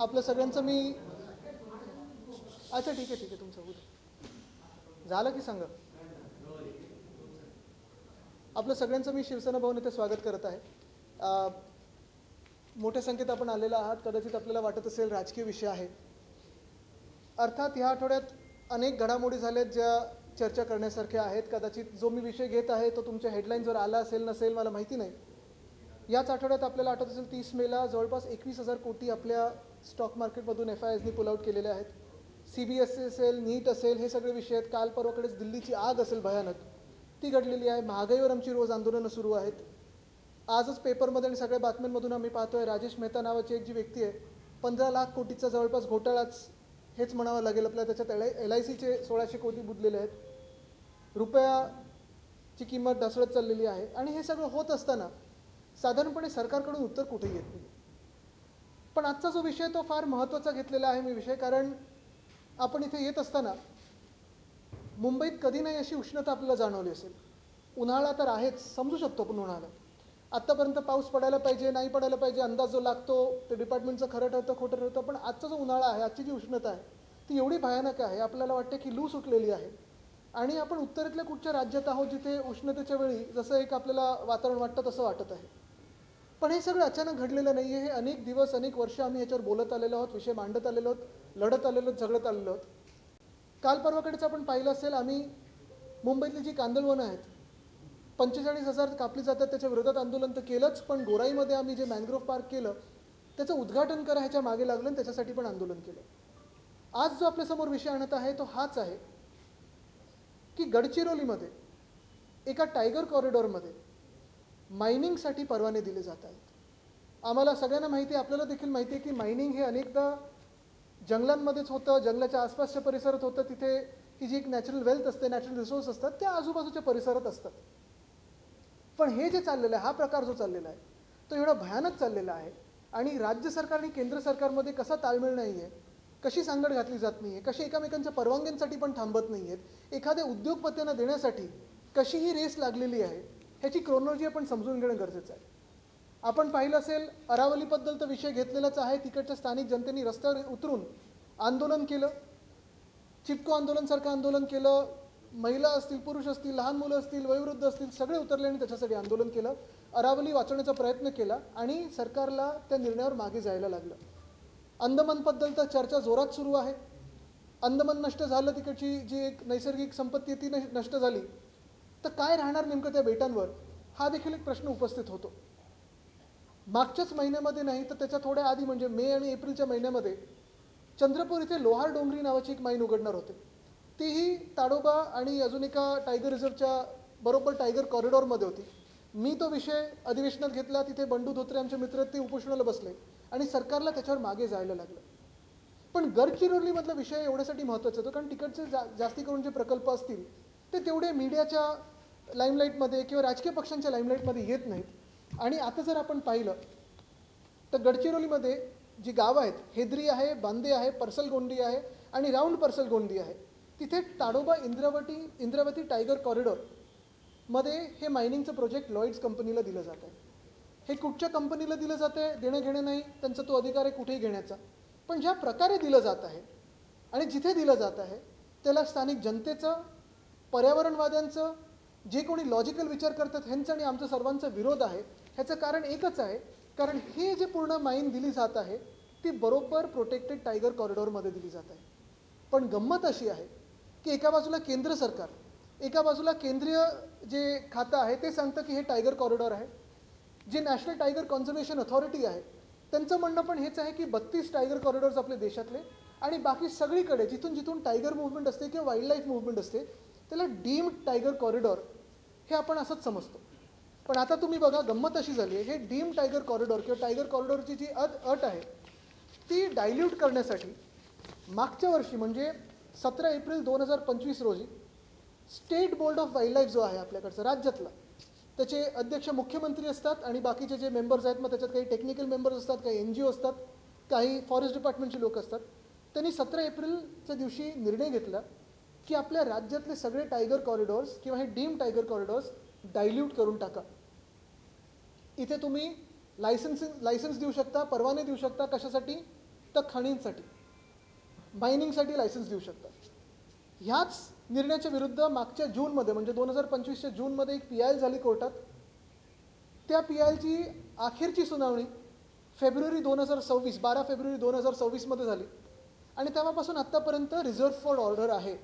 आपलं सगळ्यांचं मी अच्छा ठीक आहे तुमचं होऊ दे. झालं की सांगा. आपलं सगळ्यांचं मी शिवसेना भवन येथे स्वागत करत आहे. मोठ्या संख्येत आपण आलेला आहात. कदाचित आपल्याला वाटत असेल राजकीय विषय आहे. अर्थात ह्या आठवड्यात अनेक घडामोडी झाल्यात ज्या चर्चा करण्यासारख्या आहेत. कदाचित जो मी विषय घेत आहे तो तुमच्या हेडलाईन्सवर आला असेल नसेल मला माहिती नाही. याच आठवड्यात आपल्याला आठवत असेल 30 मेला जवळपास 21,000 कोटी आपल्या स्टॉक मार्केटमधून FISनी पुल आउट केलेले आहेत. CBSE असेल, नीट असेल, हे सगळे विषय आहेत. काल परवाकडेच दिल्लीची आग असेल भयानक, ती घडलेली आहे. महागाईवर आमची रोज आंदोलनं सुरू आहेत. आजच पेपरमध्ये आणि सगळ्या बातम्यांमधून आम्ही पाहतोय राजेश मेहता नावाची एक जी व्यक्ती आहे, 15 लाख कोटीचा जवळपास घोटाळाच हेच म्हणावं लागेल आपल्याला. त्याच्यात LICचे 1600 कोटी बुडलेले आहेत. रुपयाची किंमत ढासळत चाललेली आहे. आणि हे सगळं होत असताना साधारणपणे सरकारकडून उत्तर कुठेही येत नाही. पण आजचा जो विषय तो फार महत्त्वाचा घेतलेला आहे मी विषय, कारण आपण इथे येत असताना मुंबईत कधी नाही अशी उष्णता आपल्याला जाणवली असेल. उन्हाळा तर आहेच, समजू शकतो आपण उन्हाळा. आत्तापर्यंत पाऊस पडायला पाहिजे, नाही पडायला पाहिजे, अंदाज जो लागतो ते डिपार्टमेंटचं खरं ठरतं खोटं ठरतं. पण आजचा जो उन्हाळा आहे, आजची जी उष्णता आहे ती एवढी भयानक आहे, आपल्याला वाटते की लू सुटलेली आहे. आणि आपण उत्तरेतल्या कुठच्या राज्यात आहोत जिथे उष्णतेच्या वेळी जसं एक आपल्याला वातावरण वाटतं तसं वाटत आहे. पण हे सगळं अचानक घडलेलं नाही आहे. हे अनेक दिवस अनेक वर्ष आम्ही याच्यावर बोलत आलेलो आहोत, विषय मांडत आलेलो आहोत, लढत आलेलो आहोत, झगडत आलेलो आहोत. काल परवाकडेच आपण पाहिलं असेल, आम्ही मुंबईतली जी कांदळवनं आहेत 45,000 कापली जातात त्याच्या विरोधात आंदोलन तर केलंच. पण गोराईमध्ये आम्ही जे मॅनग्रोव्ह पार्क केलं त्याचं उद्घाटन करा ह्याच्या मागे लागलं आणि त्याच्यासाठी पण आंदोलन केलं. आज जो आपल्यासमोर विषय आणत आहे तो हाच आहे की गडचिरोलीमध्ये एका टायगर कॉरिडॉरमध्ये मायनिंगसाठी परवाने दिले जात आहेत. आम्हाला सगळ्यांना माहिती आहे, आपल्याला देखील माहिती आहे की मायनिंग हे अनेकदा जंगलांमध्येच होतं, जंगलाच्या आसपासच्या परिसरात होतं. तिथे ही जी एक नॅचरल वेल्थ असते, नॅचरल रिसोर्स असतात त्या आजूबाजूच्या परिसरात असतात. पण हे जे चाललेलं आहे, हा प्रकार जो चाललेला आहे तो एवढा भयानक चाललेला आहे. आणि राज्य सरकार आणि केंद्र सरकारमध्ये कसा ताळमेळ नाही आहे, कशी सांगड घातली जात नाही आहे, कशी एकामेकांच्या परवानग्यांसाठी पण थांबत नाही आहेत, एखाद्या उद्योगपत्यांना देण्यासाठी कशी ही रेस लागलेली आहे, ह्याची क्रोनॉलॉजी आपण समजून घेणं गरजेचं आहे. आपण पाहिलं असेल अरावलीबद्दल तर विषय घेतलेलाच आहे. तिकडच्या स्थानिक जनतेने रस्त्यावर उतरून आंदोलन केलं, चिपको आंदोलनसारखं आंदोलन केलं. महिला असतील, पुरुष असतील, लहान मुलं असतील, वयोवृद्ध असतील, सगळे उतरले आणि त्याच्यासाठी आंदोलन केलं. अरावली वाचवण्याचा प्रयत्न केला आणि सरकारला त्या निर्णयावर मागे जायला लागलं. अंदमानबद्दल तर चर्चा जोरात सुरू आहे. अंदमान नष्ट झालं, तिकडची जी एक नैसर्गिक संपत्ती ती नष्ट झाली तर काय राहणार नेमकं त्या बेटांवर, हा देखील एक प्रश्न उपस्थित होतो. मागच्याच महिन्यामध्ये नाही तर त्याच्या थोड्या आधी म्हणजे मे आणि एप्रिलच्या महिन्यामध्ये चंद्रपूर इथे लोहार डोंगरी नावाची एक माईन उघडणार होते. तीही ताडोबा आणि अजून एका टायगर रिझर्वच्या बरोबर टायगर कॉरिडॉरमध्ये होती. मी तो विषय अधिवेशनात घेतला. तिथे बंडू धोत्रे आमचे मित्र ते उपोषणाला बसले आणि सरकारला त्याच्यावर मागे जायला लागलं. पण गडचिरोलीमधला विषय एवढ्यासाठी महत्त्वाचा होतो कारण तिकडचे जास्ती करून जे प्रकल्प असतील ते तेवढे मीडियाच्या लाईमलाईटमध्ये किंवा राजकीय पक्षांच्या लाईमलाईटमध्ये येत नाहीत. आणि आता जर आपण पाहिलं तर गडचिरोलीमध्ये जी गावं आहेत, हेद्री आहे, बांदे आहे, परसलगोंडी आहे आणि राऊंड परसलगोंडी आहे, तिथे ताडोबा इंद्रावती टायगर कॉरिडॉरमध्ये हे मायनिंगचं प्रोजेक्ट लॉईड्स कंपनीला दिलं जात आहे. हे कुठच्या कंपनीला दिलं जातं आहे देणं घेणं नाही, त्यांचा तो अधिकार आहे कुठेही घेण्याचा. पण ज्या प्रकारे दिलं जात आहे आणि जिथे दिलं जात आहे त्याला स्थानिक जनतेचं, पर्यावरणवाद्यांचं, जे कोणी लॉजिकल विचार करतात ह्यांचा आणि आमचा सर्वांचा विरोध आहे. ह्याचं कारण एकच आहे, कारण हे जे पूर्ण माईन दिली जात आहे ती बरोबर प्रोटेक्टेड टायगर कॉरिडॉरमध्ये दिली जात आहे. पण गंमत अशी आहे की एका बाजूला केंद्र सरकार, एका बाजूला केंद्रीय जे खातं आहे ते सांगतं की हे टायगर कॉरिडॉर आहे. जे नॅशनल टायगर कॉन्झर्वेशन अथॉरिटी आहे त्यांचं म्हणणं पण हेच आहे की 32 टायगर कॉरिडॉर्स आपले देशातले आणि बाकी सगळीकडे जिथून जिथून टायगर मूव्हमेंट असते किंवा वाईल्ड लाईफ मूव्हमेंट असते त्याला डीम्ड टायगर कॉरिडॉर हे आपण असंच समजतो. पण आता तुम्ही बघा गंमत अशी झाली आहे, हे डीम्ड टायगर कॉरिडॉर किंवा टायगर कॉरिडॉरची जी अट आहे ती डायल्यूट करण्यासाठी मागच्या वर्षी म्हणजे 17 एप्रिल 2025 रोजी state board of wild life जो आहे आपल्याकडचा राज्यातला, त्याचे अध्यक्ष मुख्यमंत्री असतात आणि बाकीचे जे मेंबर्स आहेत मग त्याच्यात काही टेक्निकल मेंबर्स असतात, काही NGO असतात, काही फॉरेस्ट डिपार्टमेंटचे लोक असतात. त्यांनी 17 एप्रिलच्या दिवशी निर्णय घेतला की आपल्या राज्यातले सगळे टायगर कॉरिडॉर्स किंवा हे डीम्ड टायगर कॉरिडॉर्स डायल्यूट करून टाका. इथे तुम्ही लायसन्स देऊ शकता, परवाने देऊ शकता. कशासाठी? तर खाणींसाठी मायनिंगसाठी लायसन्स देऊ शकतात. ह्याच निर्णयाच्या विरुद्ध मागच्या जूनमध्ये म्हणजे 2025च्या जूनमध्ये एक PIL झाली कोर्टात. त्या PILची अखेरची सुनावणी फेब्रुवारी 2026 12 फेब्रुवारी 2026मध्ये झाली आणि तेव्हापासून आत्तापर्यंत रिझर्व्ह फॉर ऑर्डर आहे.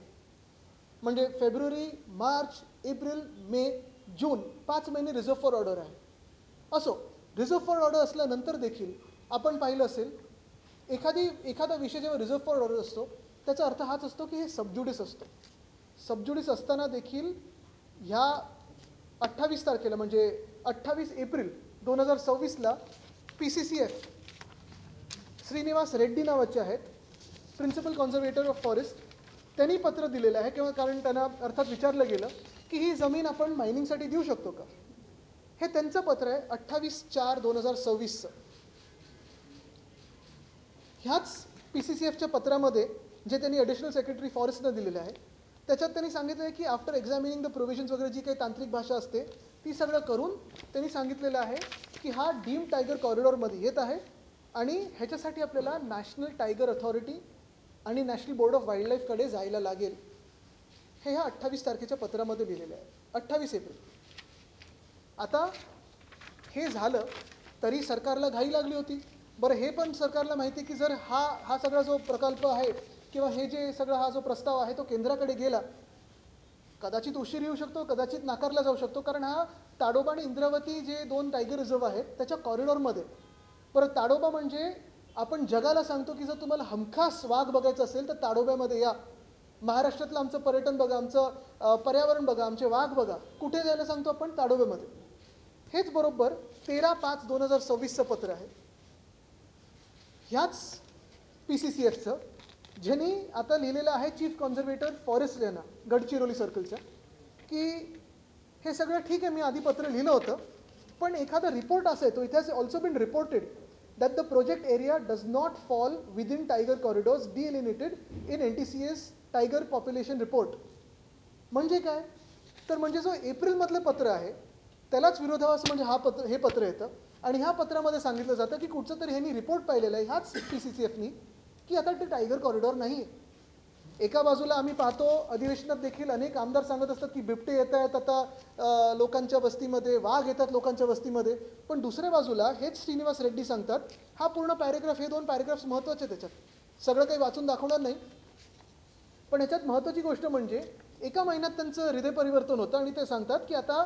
म्हणजे फेब्रुवारी, मार्च, एप्रिल, मे, जून 5 महिने रिझर्व्ह फॉर ऑर्डर आहे. असो, रिझर्व्ह फॉर ऑर्डर असल्यानंतर देखील आपण पाहिलं असेल एखादा विषय जेव्हा रिझर्व्ह फॉर ऑर्डर असतो त्याचा अर्थ हाच असतो की हे सबज्युडिस असतो. सबज्युडिस असताना देखील ह्या 28 तारखेला म्हणजे 28 एप्रिल 2026ला PCCF श्रीनिवास रेड्डी नावाचे आहेत, प्रिन्सिपल कॉन्झर्वेटर ऑफ फॉरेस्ट, त्यांनी पत्र दिलेलं आहे किंवा कारण त्यांना अर्थात विचारलं गेलं की ही जमीन आपण मायनिंगसाठी देऊ शकतो का. हे त्यांचं पत्र आहे 28/4/2026चं. ह्याच PCCFच्या पत्रामध्ये जे त्यांनी ॲडिशनल सेक्रेटरी फॉरेस्टनं दिलेलं आहे त्याच्यात त्यांनी सांगितलं आहे की आफ्टर एक्झामिनिंग द प्रोव्हिजन्स वगैरे जी काही तांत्रिक भाषा असते ती सगळं करून त्यांनी सांगितलेलं आहे की हा डीम टायगर कॉरिडॉरमध्ये येत आहे आणि ह्याच्यासाठी आपल्याला नॅशनल टायगर अथॉरिटी आणि नॅशनल बोर्ड ऑफ वाईल्ड लाईफकडे जायला लागेल. हे ह्या 28 तारखेच्या पत्रामध्ये लिहिलेलं आहे. 28 एप्रिल. आता हे झालं तरी सरकारला घाई लागली होती. बरं, हे पण सरकारला माहिती आहे की जर हा सगळा जो प्रकल्प आहे किंवा हे जे सगळा हा जो प्रस्ताव आहे तो केंद्राकडे गेला, कदाचित उशीर येऊ शकतो, कदाचित नाकारला जाऊ शकतो, कारण हा ताडोबा आणि इंद्रावती जे 2 टायगर रिझर्व्ह आहेत त्याच्या कॉरिडॉरमध्ये. परत ताडोबा म्हणजे आपण जगाला सांगतो की जर तुम्हाला हमखास वाघ बघायचं असेल तर ताडोब्यामध्ये या, महाराष्ट्रातलं आमचं पर्यटन बघा, आमचं पर्यावरण बघा, आमचे वाघ बघा. कुठे जायला सांगतो आपण? ताडोब्यामध्ये. हेच बरोबर 13/5/2026चं पत्र आहे ह्याच PCCFचं, ज्यांनी आता लिहिलेलं आहे चीफ कॉन्झर्वेटर फॉरेस्ट यांना गडचिरोली सर्कलच्या, की हे सगळं ठीक आहे, मी आधी पत्र लिहिलं होतं, पण एखादा रिपोर्ट असा येतो, it has also been reported that the project area does not fall within tiger corridors delimited in NTCS tiger population report. म्हणजे काय? तर म्हणजे जो एप्रिलमधलं पत्र आहे त्यालाच विरोधाभास म्हणजे हे पत्र येतं आणि ह्या पत्रामध्ये सांगितलं जातं की कुठचं तरी ह्यांनी रिपोर्ट पाहिलेला आहे ह्याच PCCFनी की आता ते टायगर कॉरिडॉर नाही आहे. एका बाजूला आम्ही पाहतो अधिवेशनात देखील अनेक आमदार सांगत असतात की बिबटे येत आहेत आता लोकांच्या वस्तीमध्ये, वाघ येतात लोकांच्या वस्तीमध्ये, पण दुसऱ्या बाजूला हेच श्रीनिवास रेड्डी सांगतात, हा पूर्ण पॅरेग्राफ, हे 2 पॅरेग्राफ्स महत्त्वाचे त्याच्यात, सगळं काही वाचून दाखवणार नाही, पण ह्याच्यात महत्त्वाची गोष्ट म्हणजे एका महिन्यात त्यांचं हृदय परिवर्तन होतं आणि ते सांगतात की आता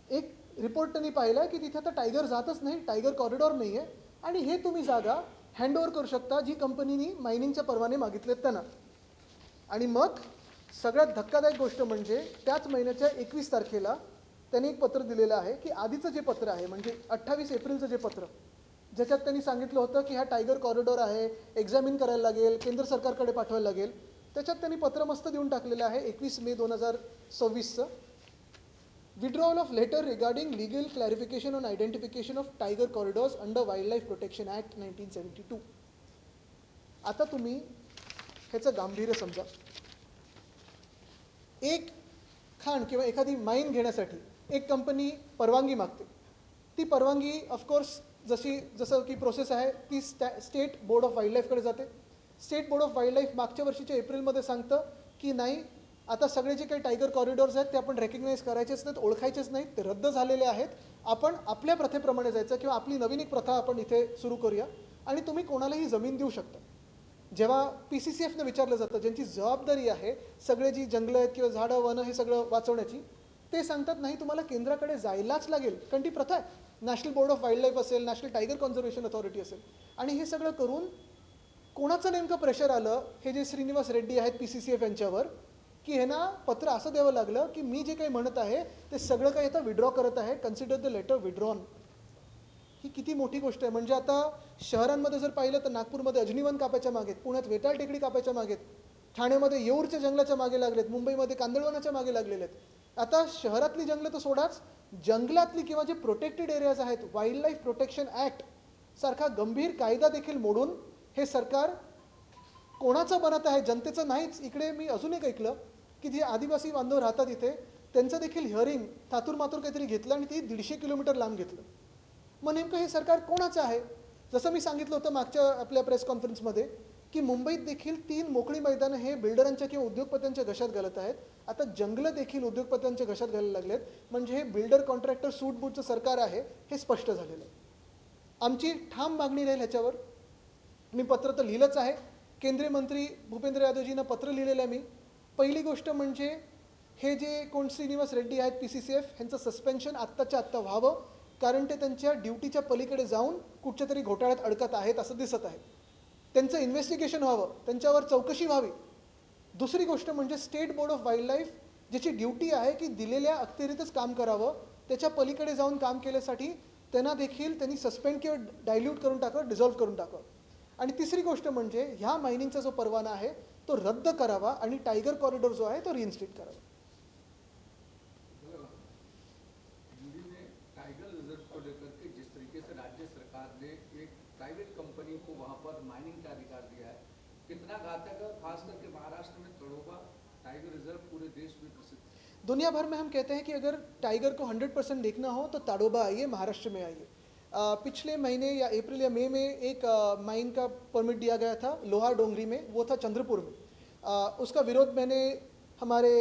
एक रिपोर्ट त्यांनी पाहिला की तिथे आता टायगर जातच नाही, टायगर कॉरिडॉर नाही आहे आणि हे तुम्ही जागा हँडओव्हर करू शकता जी कंपनीनी मायनिंगचे परवाने मागितलेत त्यांना. आणि मग सगळ्यात धक्कादायक गोष्ट म्हणजे त्याच महिन्याच्या 21 तारखेला त्यांनी एक पत्र दिलेलं आहे की आधीचं जे पत्र आहे म्हणजे 28 एप्रिलचं जे पत्र, ज्याच्यात त्यांनी सांगितलं होतं की हा टायगर कॉरिडॉर आहे, एक्झामिन करायला लागेल, केंद्र सरकारकडे पाठवायला लागेल, त्याच्यात त्यांनी पत्र मस्त देऊन टाकलेलं आहे 21 मे 2026चं. Withdrawal of letter regarding legal clarification on identification of tiger corridors under wildlife protection act 1972. आता तुम्ही ह्याचं गांभीर्य समजा. एक खाण किंवा एखादी माईन घेण्यासाठी एक कंपनी परवानगी मागते. ती परवानगी ऑफकोर्स जसं की प्रोसेस आहे ती स्टेट बोर्ड ऑफ वाईल्ड लाईफकडे जाते. State board of wild life मागच्या वर्षीच्या एप्रिलमध्ये सांगतं की नाही, आता सगळे जे काही टायगर कॉरिडॉर्स आहेत ते आपण रेकग्नाईज करायचेच नाहीत, ओळखायचेच नाहीत, ते रद्द झालेले आहेत, आपण आपल्या प्रथेप्रमाणे जायचं किंवा आपली नवीन एक प्रथा आपण इथे सुरू करूया आणि तुम्ही कोणालाही जमीन देऊ शकता. जेव्हा PCCFनं विचारलं जातं, ज्यांची जबाबदारी आहे सगळे जी जंगलं आहेत किंवा झाडं वनं हे सगळं वाचवण्याची, ते सांगतात नाही, तुम्हाला केंद्राकडे जायलाच लागेल, कारण ती प्रथा आहे. National board of wild life असेल, नॅशनल टायगर कॉन्झर्वेशन अथॉरिटी असेल, आणि हे सगळं करून कोणाचं नेमकं प्रेशर आलं, हे जे श्रीनिवास रेड्डी आहेत PCCF यांच्यावर, की हे ना पत्र असं द्यावं लागलं की मी जे काही म्हणत आहे ते सगळं काही आता विड्रॉ करत आहे, कन्सिडर द लेटर विड्रॉन. ही किती मोठी गोष्ट आहे. म्हणजे आता शहरांमध्ये जर पाहिलं तर नागपूरमध्ये अजनीवन कापायच्या मागेत, पुण्यात वेताळ टेकडी कापायच्या मागेत, ठाण्यामध्ये येऊरच्या जंगलाच्या मागे लागलेत, मुंबईमध्ये कांदळवनाच्या मागे लागलेले आहेत. आता शहरातली जंगलं तर सोडाच, जंगलातली किंवा जे प्रोटेक्टेड एरियाज आहेत, वाईल्ड लाईफ प्रोटेक्शन ॲक्ट सारखा गंभीर कायदा देखील मोडून हे सरकार कोणाचं बनत आहे, जनतेचं नाहीच. इकडे मी अजून एक ऐकलं की जे आदिवासी बांधव राहतात इथे त्यांचं देखील हिअरिंग थातूर मातूर काहीतरी घेतलं आणि ते 150 किलोमीटर लांब घेतलं. मग नेमकं हे सरकार कोणाचं आहे? जसं मी सांगितलं होतं मागच्या आपल्या प्रेस कॉन्फरन्समध्ये की मुंबईत देखील 3 मोकळी मैदानं हे बिल्डरांच्या किंवा उद्योगपत्यांच्या घशात घालत आहेत. आता जंगलं देखील उद्योगपत्यांच्या घशात घालायला लागलेत. म्हणजे हे बिल्डर कॉन्ट्रॅक्टर सूटबूटचं सरकार आहे हे स्पष्ट झालेलं आहे. आमची ठाम मागणी राहील ह्याच्यावर. मी पत्र तर लिहिलंच आहे. केंद्रीय मंत्री भूपेंद्र यादवजींना पत्र लिहिलेलं आहे मी. पहिली गोष्ट म्हणजे हे जे कोण श्रीनिवास रेड्डी आहेत PCCF ह्यांचं सस्पेन्शन आत्ताच्या आत्ता व्हावं, कारण ते त्यांच्या ड्युटीच्या पलीकडे जाऊन कुठच्या तरी घोटाळ्यात अडकत आहेत असं दिसत आहे. त्यांचं इन्व्हेस्टिगेशन व्हावं, त्यांच्यावर चौकशी व्हावी. दुसरी गोष्ट म्हणजे state board of wild life ज्याची ड्युटी आहे की दिलेल्या अखत्यारीतच काम करावं, त्याच्या पलीकडे जाऊन काम केल्यासाठी त्यांना देखील त्यांनी सस्पेंड किंवा डायल्यूट करून टाकावं, डिझॉल्व्ह करून टाकावं. आणि तिसरी गोष्ट म्हणजे ह्या मायनिंगचा जो परवाना आहे तो रद्द करावा आणि टायगर कॉरिडॉर जो आहे तो रिइन्स्टेट करावा. दिल्ली में टाइगर रिजर्व को लेकर के जिस तरीके से राज्य सरकार ने एक प्राइवेट कंपनी को वहां पर माइनिंग का अधिकार दिया है, कितना घातक है, खास करके महाराष्ट्र में तड़ोबा टाइगर रिजर्व पूरे देश में प्रसिद्ध है. दुनिया भर में हम कहते हैं कि अगर टाइगर को 100% देखना हो तो ताडोबा आइए, महाराष्ट्र में आइए. पिछले महीने या अप्रैल या मई में एक माइन का परमिट दिया गया था लोहार डोंगरी में, वो था चंद्रपुर में. उसका विरोध मैंने हमारे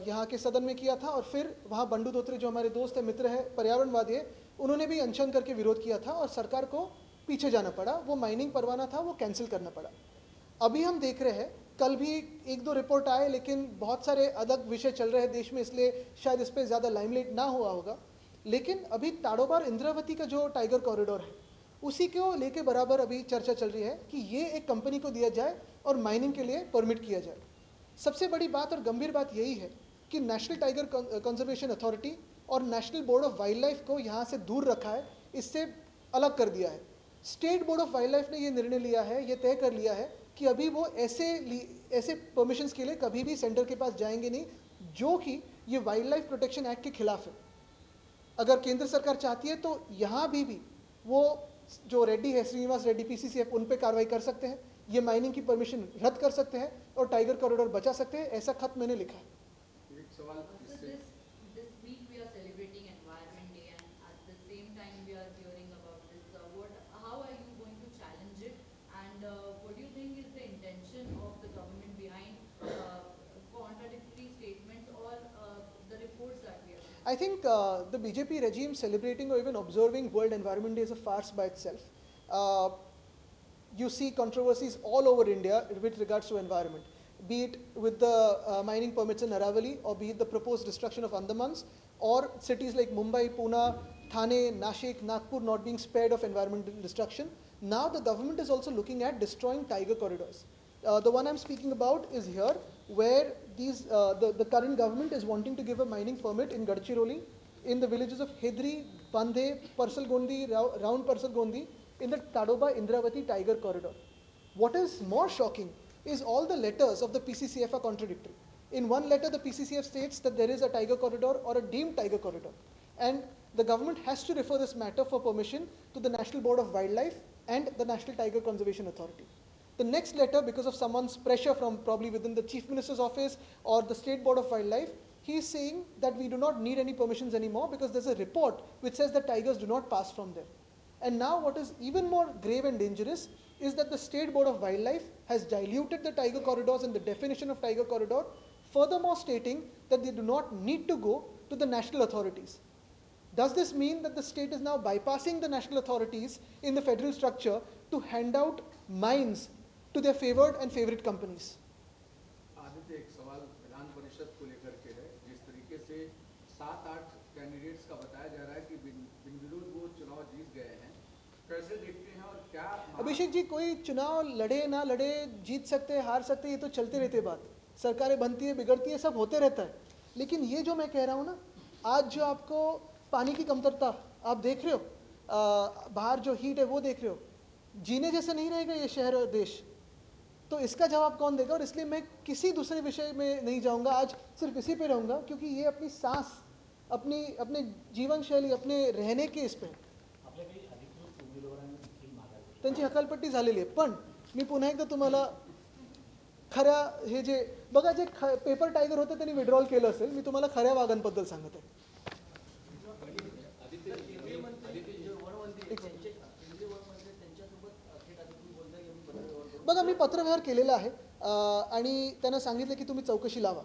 यहाँ के सदन में किया था और फिर वहाँ बंडू धोत्रे जो हमारे दोस्त है, मित्र है, पर्यावरणवादी है, उन्होंने भी अनशन करके विरोध किया था और सरकार को पीछे जाना पड़ा. वो माइनिंग परवाना था वो कैंसिल करना पड़ा. अभी हम देख रहे हैं, कल भी 1-2 रिपोर्ट आए, लेकिन बहुत सारे अलग विषय चल रहे हैं देश में, इसलिए शायद इस पर ज़्यादा लाइमलाइट ना हुआ होगा. लेकिन अभी ताड़ोबार इंद्रावती का जो टाइगर कॉरिडोर है उसी को लेके बराबर अभी चर्चा चल रही है कि ये एक कंपनी को दिया जाए और माइनिंग के लिए परमिट किया जाए. सबसे बड़ी बात और गंभीर बात यही है कि नेशनल टाइगर कंजर्वेशन अथॉरिटी और national board of wild life को यहाँ से दूर रखा है, इससे अलग कर दिया है. State board of wild life ने ये निर्णय लिया है, ये तय कर लिया है कि अभी वो ऐसे परमिशंस के लिए कभी भी सेंटर के पास जाएंगे नहीं जो कि ये वाइल्ड लाइफ प्रोटेक्शन एक्ट के खिलाफ है. अगर केंद्र सरकार चाहती है तो यहाँ भी वो जो रेड्डी है, श्रीनिवास रेड्डी PCCF, उन पे कार्रवाई कर सकते हैं, ये माइनिंग की परमिशन रद्द कर सकते हैं और टाइगर कॉरिडोर बचा सकते हैं. ऐसा खत मैंने लिखा है. एक सवाल this week we are celebrating Environment Day, and at the same time we are hearing about this. How are you going to challenge it, and what do you think is the intention of the government behind contradictory statements or the reports that we are seeing? I think the BJP regime celebrating or even observing World Environment Day is a farce by itself. You see controversies all over India with regards to environment, be it with the mining permits in Aravalli, or be it the proposed destruction of Andamans, or cities like Mumbai, Pune, Thane, Nashik, Nagpur not being spared of environmental destruction. Now the government is also looking at destroying tiger corridors. The one I'm speaking about is here, where the current government is wanting to give a mining permit in Gadchiroli, in the villages of Hedri, Bandhe, Parsalgondi, Round Parsalgondi, in the Tadoba Indravati Tiger Corridor. What is more shocking is all the letters of the PCCF are contradictory. In one letter, the PCCF states that there is a tiger corridor or a deemed tiger corridor, and the government has to refer this matter for permission to the National Board of Wildlife and the National Tiger Conservation Authority. The next letter, because of someone's pressure from probably within the Chief Minister's office or the State Board of Wildlife, he is saying that we do not need any permissions anymore because there's a report which says that tigers do not pass from there. And now what is even more grave and dangerous is that the State Board of Wildlife has diluted the tiger corridors and the definition of tiger corridor, furthermore stating that they do not need to go to the national authorities. Does this mean that the state is now bypassing the national authorities in the federal structure to hand out mines to their favored and favorite companies? Aditya, एक सवाल विधान परिषद को लेकर के है. जिस तरीके से 7-8 candidates का बताया जा रहा है कि बिन विरोध वो चुनाव जीत गए हैं, कैसे देखते हैं और क्या? अभिषेक जी, कोई चुनाव लड़े ना लड़े, जीत सकते हैं, हार सकते हैं, ये तो चलते रहते बात. सरकारें बनती है, बिगड़ती है, सब होते रहता है. लेकिन ये जो मैं कह रहा हूँ ना, आज जो आपको पानी की कमतरता आप देख रहे हो, बाहर जो हीट है वो देख रहे हो, जीने जैसा नहीं रहेगा ये शहर और देश. तो इसका जवाब कौन देगा? और इसलिए मैं किसी दूसरे विषय में नहीं जाऊंगा, आज सिर्फ इसी पे रहूंगा, क्योंकि ये अपनी सांस, अपने जीवन शैली, अपने रहने के इस पे त्यांची हकालपट्टी झालेली आहे. पण मी पुन्हा एकदा तुम्हाला खऱ्या हे जे बघा, जे पेपर टायगर होते त्यांनी विड्रॉल केलं असेल, मी तुम्हाला खऱ्या वाघांबद्दल सांगत आहे. बघा मी पत्रव्यवहार केलेला आहे आणि त्यांना सांगितलं की तुम्ही चौकशी लावा.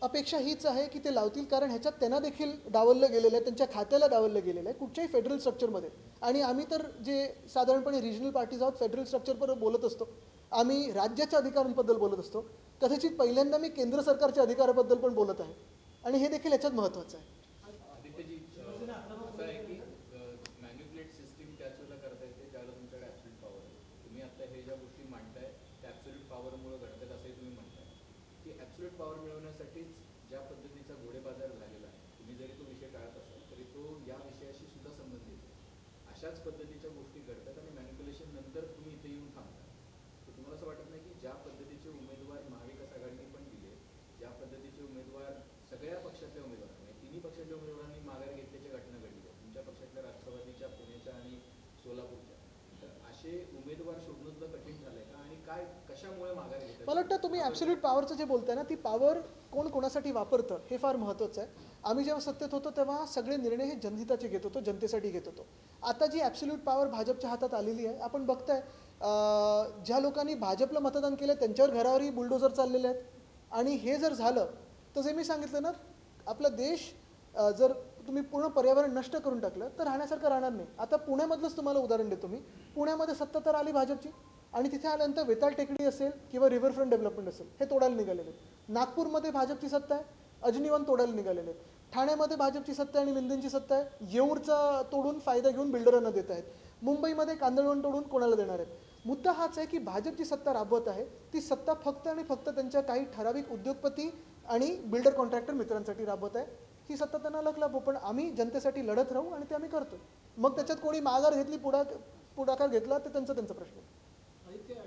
अपेक्षा हीच आहे की ते लावतील, कारण ह्याच्यात त्यांना देखील डावललं गेलेलं आहे, त्यांच्या खात्याला डावललं गेलेलं आहे कुठच्याही फेडरल स्ट्रक्चरमध्ये. आणि आम्ही तर जे साधारणपणे रिजनल पार्टीज आहोत, फेडरल स्ट्रक्चरवर बोलत असतो, आम्ही राज्याच्या अधिकारांबद्दल बोलत असतो. कदाचित पहिल्यांदा मी केंद्र सरकारच्या अधिकाराबद्दल पण बोलत आहे आणि हे देखील याच्यात महत्त्वाचं आहे. आदित्यजी असं आहे की मॅन्युप्युलेट सिस्टीम त्याच वेळेला करता येते ज्यावेळेला तुमच्याकडे ॲब्सोल्यूट पॉवर आहे. तुम्ही आता हे ज्या गोष्टी मांडताय त्या ॲब्सोल्यूट पॉवरमुळे घडतात असंही तुम्ही म्हणताय की ॲब्सोल्यूट पॉवर मिळवण्यासाठीच ज्या पद्धतीचा घोडेबाजार झालेला आहे, तुम्ही जरी तो विषय टाळत असाल तरी तो या विषयाशी सुद्धा संबंधित आहे. अशाच पद्धतीच्या गोष्टी घडतात आणि मॅन्युप्युलेशन नंतर तुम्ही इथे येऊन थांबता. तर तुम्हाला असं वाटत नाही की ज्या पद्धतीचे उमेदवार महाविकास आघाडीने पण दिले, ज्या पद्धतीचे उमेदवार सगळ्या पक्षातल्या उमेदवार म्हणजे तिन्ही पक्षातल्या उमेदवारांनी माघार घेतल्याच्या घटना घडल्या, तुमच्या पक्षातल्या राष्ट्रवादीच्या, पुण्याच्या आणि सोलापूरच्या, तर असे उमेदवार शोधणं सुद्धा कठीण झालंय का आणि काय कशामुळे माघार घेतात? मला वाटतं तुम्ही ॲब्सोल्यूट पॉवरचं जे बोलताय ना, ती पॉवर कोण कोणासाठी वापरतं हे फार महत्त्वाचं आहे. आम्ही जेव्हा सत्तेत होतो तेव्हा सगळे निर्णय हे जनहिताचे घेत होतो, जनतेसाठी घेत होतो. आता जी ॲब्सोल्यूट पॉवर भाजपच्या हातात आलेली आहे, आपण बघताय ज्या लोकांनी भाजपला मतदान केलं त्यांच्यावर घरावरही बुलडोजर चाललेले आहेत. आणि हे जर झालं तर जे मी सांगितलं ना, आपला देश जर तुम्ही पूर्ण पर्यावरण नष्ट करून टाकलं तर राहण्यासारखं राहणार नाही. आता पुण्यामधलंच तुम्हाला उदाहरण देतो मी. पुण्यामध्ये सत्ता तर आली भाजपची आणि तिथे आल्यानंतर वेताळ टेकडी असेल किंवा रिव्हरफ्रंट डेव्हलपमेंट असेल हे तोडायला निघालेले आहेत. नागपूरमध्ये भाजपची सत्ता आहे, अजनीवन तोडायला निघालेले आहेत. ठाण्यामध्ये भाजपची सत्ता आहे आणि मिंदेंची सत्ता आहे, येऊरचा तोडून फायदा घेऊन बिल्डरांना देत आहेत. मुंबईमध्ये कांदळवन तोडून कोणाला देणार आहेत. मुद्दा हाच आहे की भाजपची सत्ता राबवत आहे, ती सत्ता फक्त आणि फक्त त्यांच्या काही ठराविक उद्योगपती आणि बिल्डर कॉन्ट्रॅक्टर मित्रांसाठी राबवत आहे. ही सत्ता त्यांना लग, पण आम्ही जनतेसाठी लढत राहू आणि ते आम्ही करतो. मग त्याच्यात कोणी माघार घेतली, पुढाकार घेतला ते त्यांचा प्रश्न. Aditya,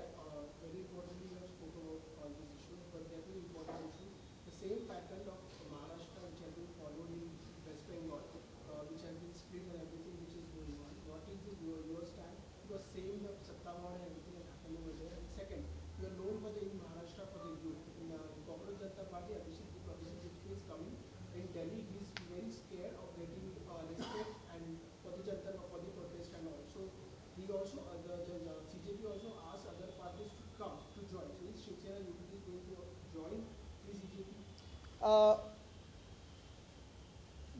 very importantly, you have spoken about all these issues, but there is an important issue. The same pattern of Maharashtra which has been followed in West Bengal, which has been split and everything which is going on. What is your stand? Because same the Sattawad and everything has happened over there. And second, you are known for the in Maharashtra for the youth. In the Cockroach Janata Party, Abhishek Dipke is coming in Delhi. He is very scared of getting respect and for the Janata for the protest and all. So he also the CJP also asked other parties to come to join. So is Shiv Sena UPD is going to join the CJP?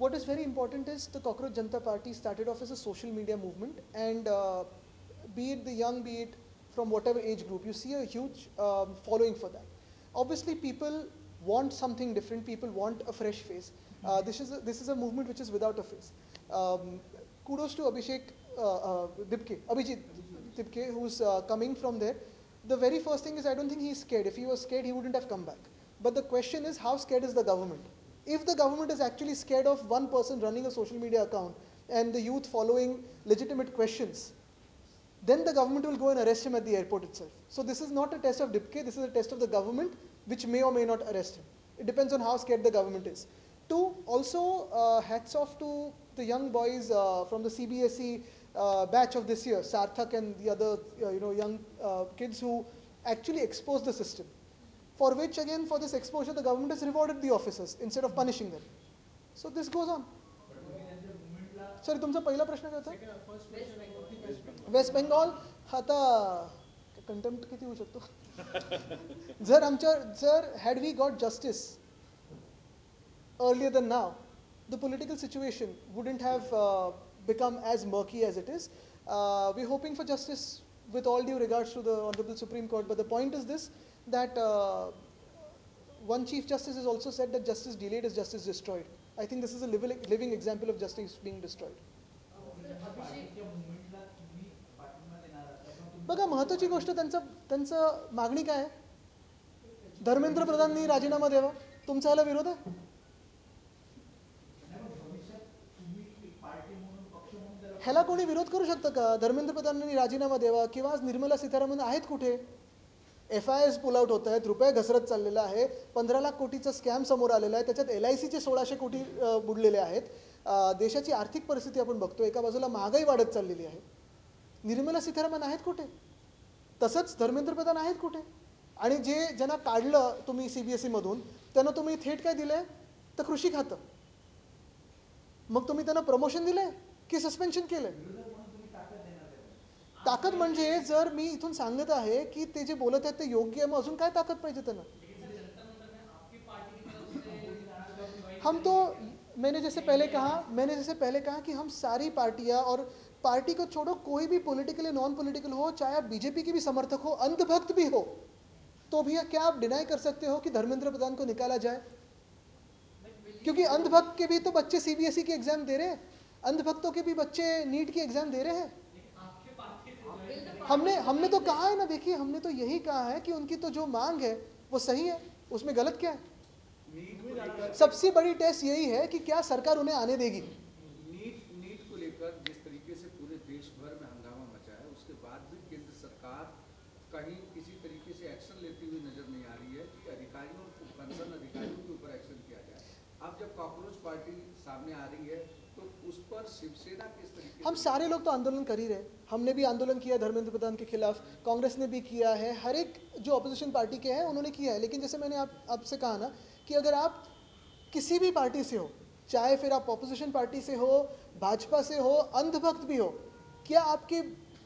What is very important is the Cockroach Janata Party started off as a social media movement, and be it the young, be it from whatever age group, you see a huge following for that. Obviously, people want something different. People want a fresh face. This is a movement which is without a face. Kudos to Abhishek Abhijit Dipke, who's coming from there. The very first thing is, I don't think he's scared. If he was scared, he wouldn't have come back. But the question is, how scared is the government? If the government is actually scared of one person running a social media account and the youth following legitimate questions, then the government will go and arrest him at the airport itself. So this is not a test of Dipke, this is a test of the government, which may or may not arrest him. It depends on how scared the government is. Two, also hats off to the young boys from the CBSE batch of this year, Sarthak and the other young kids who actually exposed the system. For which, again, for this exposure, the government has rewarded the officers instead of punishing them. So this goes on. Sorry, तुमचा पहिला प्रश्न काय होता? First question about the West Bengal. West Bengal. आता contempt किती होऊ शकतो? जर had we got justice earlier than now, the political situation wouldn't have become as murky as it is. We're hoping for justice with all due regards to the Honorable Supreme Court, but the point is this, that one Chief Justice has also said that justice delayed is justice destroyed. I think this is a living example of justice being destroyed. बघा, महत्त्वाची गोष्ट त्यांचं मागणी काय आहे? धर्मेंद्र प्रधाननी राजीनामा द्यावा. तुमचा याला विरोध आहे? ह्याला कोणी विरोध करू शकतं का? धर्मेंद्र प्रधानांनी राजीनामा द्यावा किंवा आज निर्मला सीतारामन आहेत कुठे? FIRs पुल आउट होत आहेत, रुपये घसरत चाललेला आहे, 15 लाख कोटीचा स्कॅम समोर आलेला आहे, त्याच्यात LICचे 1600 कोटी बुडलेले आहेत. देशाची आर्थिक परिस्थिती आपण बघतो, एका बाजूला महागाई वाढत चाललेली आहे. निर्मला सीतारामन आहेत कुठे? तसंच धर्मेंद्र प्रधान आहेत कुठे? आणि ज्यांना काढलं तुम्ही CBSE मधून, त्यांना तुम्ही थेट काय दिलंय? तर कृषी खातं. मग तुम्ही त्यांना प्रमोशन दिलंय की सस्पेन्शन केलंय? ताकद म्हणजे जर मी इथून सांगत आहे की ते जे बोलत आहेत ते योग्य आहे, मग अजून काय ताकद पाहिजे त्यांना? हम तो मैंने जैसे पहले कहा कि हम सारी पार्टियां, और पार्टी को छोड़ो, कोई भी पॉलिटिकल या नॉन पॉलिटिकल हो, चाहे आप बीजेपी के भी समर्थक हो, अंधभक्त भी हो, तो भैया क्या आप डिनाई कर सकते हो कि धर्मेंद्र प्रधान को निकाला जाए? क्योंकि अंधभक्त के भी तो बच्चे सीबीएसई की एग्जाम दे रहे हैं, अंधभक्तों के भी बच्चे नीट की एग्जाम दे रहे हैं। हमने तो कहा है ना, देखिए हमने तो यही कहा है कि उनकी तो जो मांग है वो सही है, उसमें गलत क्या है? नीट को लेकर सबसे बड़ी टेस्ट यही है कि क्या सरकार उन्हें आने देगी। नीट को लेकर जिस तरीके से पूरे देश भर में हंगामा मचा है, उसके बाद भी केंद्र सरकार कहीं किसी तरीके से एक्शन लेती हुई नजर नहीं आ रही है कि अधिकारियों को, कंसर्न अधिकारियों के ऊपर एक्शन किया जाए। अब जब कॉकरोच पार्टी सामने आ रही है तो उस पर शिवसेना किस तरीके हम सारे लोग तो आंदोलन कर ही रहे, हमने भी आंदोलन किया धर्मेंद्र प्रधान के खिलाफ, कांग्रेस ने भी किया है, हर एक जो अपोजिशन पार्टी के हैं उन्होंने किया है। लेकिन जैसे मैंने आपसे कहा ना कि अगर आप किसी भी पार्टी से हो, चाहे फिर आप अपोजिशन पार्टी से हो, भाजपा से हो, अंधभक्त भी हो, क्या आपके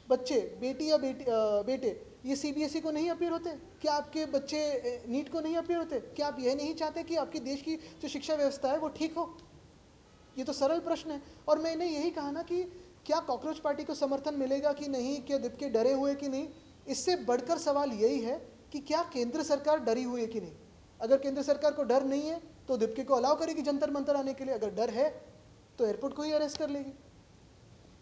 बच्चे, बेटी या बेटे ये सीबीएसई को नहीं अपीयर होते? क्या आपके बच्चे नीट को नहीं अपीयर होते? क्या आप यह नहीं चाहते कि आपके देश की जो शिक्षा व्यवस्था है वो ठीक हो? ये तो सरल प्रश्न है। और मैंने यही कहा ना कि क्या कॉकरोच पार्टी को समर्थन मिलेगा कि नहीं, क्या दीपके डरे हुए कि नहीं, इससे बढ़कर सवाल यही है कि क्या केंद्र सरकार डरी हुई है कि नहीं। अगर केंद्र सरकार को डर नहीं है तो दीपके को अलाउ करेगी जंतर मंतर आने के लिए, अगर डर है तो एयरपोर्ट को ही अरेस्ट कर लेगी।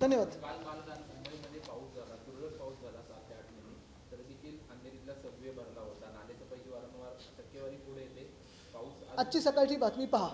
धन्यवाद। काल मुंबईमध्ये पाऊस झाला, तुरळक पाऊस झाला 7 ते 8 मिली, तर देखील अंधेरीतला सबवे भरला होता, नालेचं पैकी वारंवार टक्केवारी पुढे येते, पाऊस आजची सकाळची बातमी पहा।